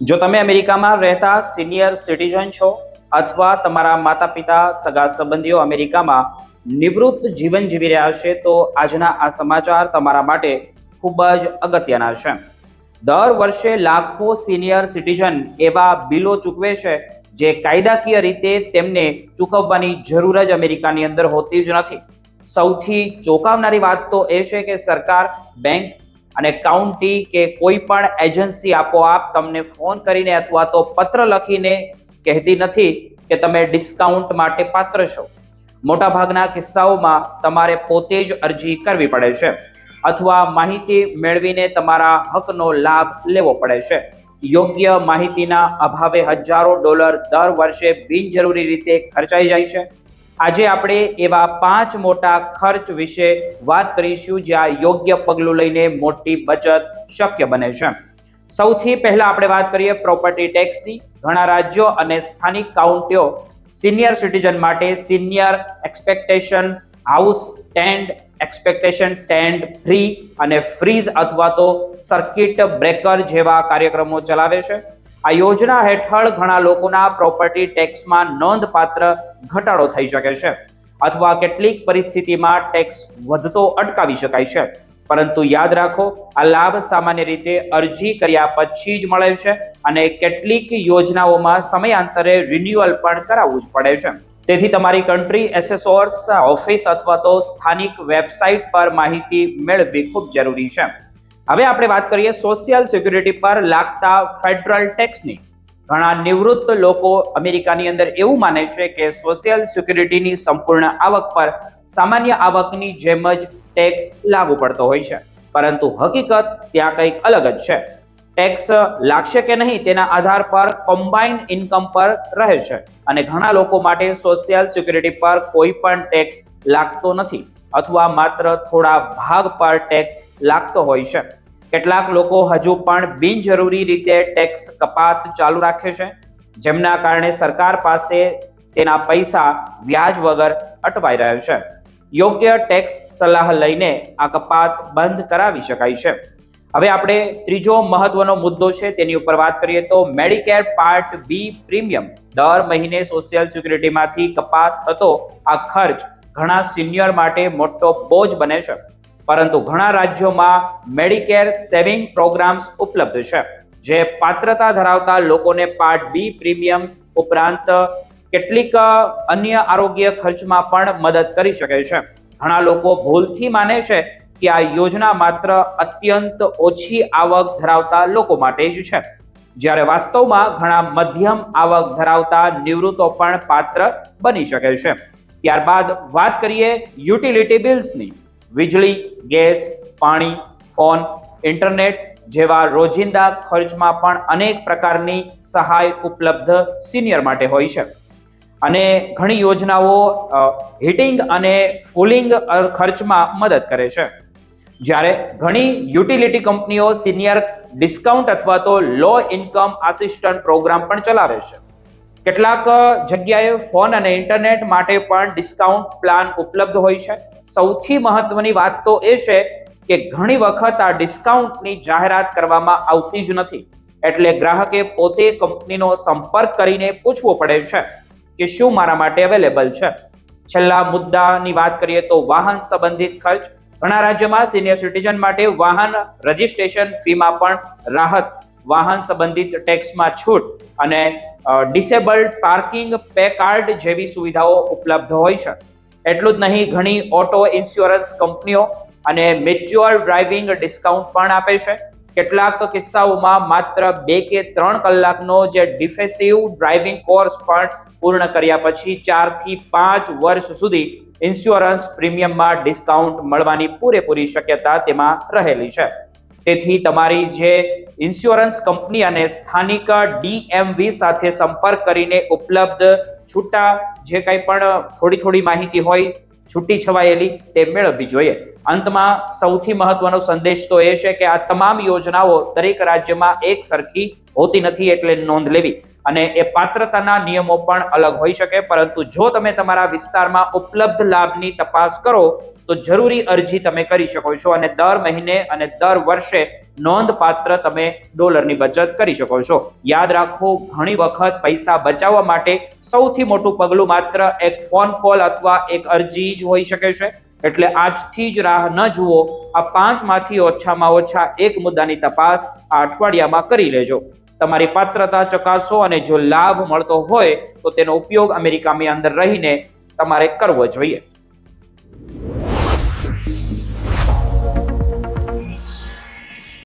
જો તમે અમેરિકામાં રહેતા સિનિયર સિટીઝન છો અથવા તમારા માતા પિતા સગા સંબંધીઓ અમેરિકામાં નિવૃત્ત જીવન જીવી રહ્યા છે તો આજના આ સમાચાર તમારા માટે ખૂબ જ અગત્યના છે. દર વર્ષે લાખો સિનિયર સિટીઝન એવા બિલો ચૂકવે છે જે કાયદાકીય રીતે તેમને ચૂકવવાની જરૂર જ અમેરિકાની અંદર હોતી જ નથી. સૌથી ચોંકાવનારી વાત તો એ છે કે સરકાર, બેંક અને કાઉન્ટી કે કોઈ પણ એજન્સી આપોઆપ તમને ફોન કરીને અથવા તો પત્ર લખીને કહેતી નથી કે તમે ડિસ્કાઉન્ટ માટે પાત્ર છો. મોટાભાગના કિસ્સાઓમાં તમારે પોતે જ અરજી કરવી પડે છે અથવા માહિતી મેળવીને તમારા હકનો લાભ લેવો પડે છે. યોગ્ય માહિતીના અભાવે હજારો ડોલર દર વર્ષે બિનજરૂરી રીતે ખર્ચાઈ જાય છે. આજે આપણે એવા 5 મોટા ખર્ચ વિશે વાત કરીશું જ્યાં યોગ્ય પગલું લઈને મોટી બચત શક્ય બને છે. સૌથી પહેલા આપણે વાત કરીએ પ્રોપર્ટી ટેક્સની. ઘણા રાજ્યો અને સ્થાનિક કાઉન્ટીઓ સિનિયર સિટીઝન માટે senior expectation house tend, expectation tend free અને ફ્રીઝ અથવા તો સર્કિટ બ્રેકર જેવા કાર્યક્રમો ચલાવે છે. આ યોજના હેઠળ ઘણા લોકોના પ્રોપર્ટી ટેક્સમાં નોંધપાત્ર ઘટાડો થઈ શકે છે અથવા કેટલીક પરિસ્થિતિમાં ટેક્સ વધતો અટકાવી શકાય છે. પરંતુ યાદ રાખો, આ લાભ સામાન્ય રીતે અરજી કર્યા પછી જ મળે છે અને કેટલીક યોજનાઓમાં સમયાંતરે રિન્યુઅલ પણ કરાવવું જ પડે છે. તેથી તમારી કન્ટ્રી એસેસોર્સ ઓફિસ અથવા તો સ્થાનિક વેબસાઇટ પર માહિતી મેળવવી ખૂબ જરૂરી છે. હવે આપણે વાત કરીએ સોશિયલ સિક્યુરિટી પર લાગતા ફેડરલ ટેક્સની. ઘણા નિવૃત્ત લોકો અમેરિકાની અંદર એવું માને છે કે સોશિયલ સિક્યુરિટીની સંપૂર્ણ આવક પર સામાન્ય આવકની જેમ જ ટેક્સ લાગુ પડતો હોય છે, પરંતુ હકીકત ત્યાં કંઈક અલગ જ છે. ટેક્સ લાગશે કે નહીં તેના આધાર પર કોમ્બાઇન્ડ ઇન્કમ પર રહે છે અને ઘણા લોકો માટે સોશિયલ સિક્યુરિટી પર કોઈ પણ ટેક્સ લાગતો નથી અથવા માત્ર થોડા ભાગ પર ટેક્સ લાગતો હોય છે. કેટલાક લોકો હજુ પણ બિનજરૂરી રીતે ટેક્સ કપાત ચાલુ રાખે છે, જેમના કારણે સરકાર પાસે તેના પૈસા વ્યાજ વગર અટવાઈ રહ્યો છે. યોગ્ય ટેક્સ સલાહ લઈને આ કપાત બંધ કરાવી શકાય છે. હવે આપણે ત્રીજો મહત્વનો મુદ્દો છે તેની ઉપર વાત કરીએ તો મેડિકેર પાર્ટ બી પ્રીમિયમ. દર મહિને સોશિયલ સિક્યુરિટીમાંથી કપાત થતો આ ખર્ચ ઘણા સિનિયર માટે મોટો બોજ બને છે. પરંતુ ઘણા રાજ્યોમાં મેડિકેર સેવિંગ પ્રોગ્રામ્સ ઉપલબ્ધ છે જે પાત્રતા ધરાવતા લોકોને પાર્ટ બી પ્રીમિયમ ઉપરાંત કેટલીક અન્ય આરોગ્ય ખર્ચમાં પણ મદદ કરી શકે છે. ઘણા લોકો ભૂલથી માને છે કે આ યોજના માત્ર અત્યંત ઓછી આવક ધરાવતા લોકો માટે જ છે, જ્યારે વાસ્તવમાં ઘણા મધ્યમ આવક ધરાવતા નિવૃત્તો પણ પાત્ર બની શકે છે. ત્યારબાદ વાત કરીએ યુટિલિટી બિલ્સની. વીજળી, ગેસ, પાણી, ફોન, ઇન્ટરનેટ જેવા રોજિંદા ખર્ચમાં પણ અનેક પ્રકારની સહાય ઉપલબ્ધ સિનિયર માટે હોય છે અને ઘણી યોજનાઓ હીટિંગ અને કુલિંગ ખર્ચમાં મદદ કરે છે. જ્યારે ઘણી યુટિલિટી કંપનીઓ સિનિયર ડિસ્કાઉન્ટ અથવા તો લો ઇન્કમ આસિસ્ટન્ટ પ્રોગ્રામ પણ ચલાવે છે. કેટલાક જગ્યાએ ફોન અને ઇન્ટરનેટ માટે પણ ડિસ્કાઉન્ટ પ્લાન ઉપલબ્ધ હોય છે. સૌથી મહત્વની વાત તો એ છે કે ઘણી વખત આ ડિસ્કાઉન્ટની જાહેરાત કરવામાં આવતી જ નથી, એટલે ગ્રાહકે પોતે કંપનીનો સંપર્ક કરીને પૂછવું પડે છે કે શું મારા માટે અવેલેબલ છે. છેલ્લા મુદ્દાની વાત કરીએ તો વાહન સંબંધિત ખર્ચ. ઘણા રાજ્યોમાં સિનિયર સિટીઝન માટે વાહન રજિસ્ટ્રેશન ફીમાં પણ રાહત, વાહન સંબંધિત ટેક્સમાં છૂટ અને ડિસેબલ્ડ પાર્કિંગ પે કાર્ડ જેવી સુવિધાઓ ઉપલબ્ધ હોય છે. એટલું જ નહીં, ઘણી ઓટો ઇન્સ્યોરન્સ કંપનીઓ અને મેચ્યોર ડ્રાઇવિંગ ડિસ્કાઉન્ટ પણ આપે છે. કેટલાક કિસ્સાઓમાં માત્ર 2 કે 3 કલાકનો જે ડિફેન્સિવ ડ્રાઇવિંગ કોર્સ પણ પૂર્ણ કર્યા પછી 4 થી 5 વર્ષ સુધી ઇન્સ્યોરન્સ પ્રીમિયમમાં ડિસ્કાઉન્ટ મળવાની પૂરેપૂરી શક્યતા તેમાં રહેલી છે. તેથી તમારી જે ઇન્સ્યોરન્સ કંપની અને સ્થાનિક DMV સાથે સંપર્ક કરીને ઉપલબ્ધ છૂટા જે કંઈ પણ થોડી માહિતી હોય છૂટી છવાયેલી તે મેળવવી જોઈએ. અંતમાં સૌથી મહત્વનો સંદેશ તો એ છે કે આ તમામ યોજનાઓ દરેક રાજ્યમાં એક સરખી હોતી નથી, એટલે નોંધ લેવી અને એ પાત્રતાના નિયમો પણ અલગ હોઈ શકે. પરંતુ જો તમે તમારા વિસ્તારમાં ઉપલબ્ધ લાભની તપાસ કરો તો જરૂરી અરજી તમે કરી શકો છો અને દર મહિને અને દર વર્ષે નોંધપાત્ર તમે ડોલરની બચત કરી શકો છો. યાદ રાખો, ઘણી વખત પૈસા બચાવવા માટે સૌથી મોટું પગલું માત્ર એક ફોન કોલ અથવા એક અરજી જ હોઈ શકે છે. એટલે આજથી જ રાહ ન જુઓ. આ 5 માંથી ઓછામાં ઓછા એક મુદ્દાની તપાસ આ અઠવાડિયામાં કરી લેજો. તમારી પાત્રતા ચકાસો અને જો લાભ મળતો હોય તો તેનો ઉપયોગ અમેરિકાની અંદર રહીને તમારે કરવો જોઈએ.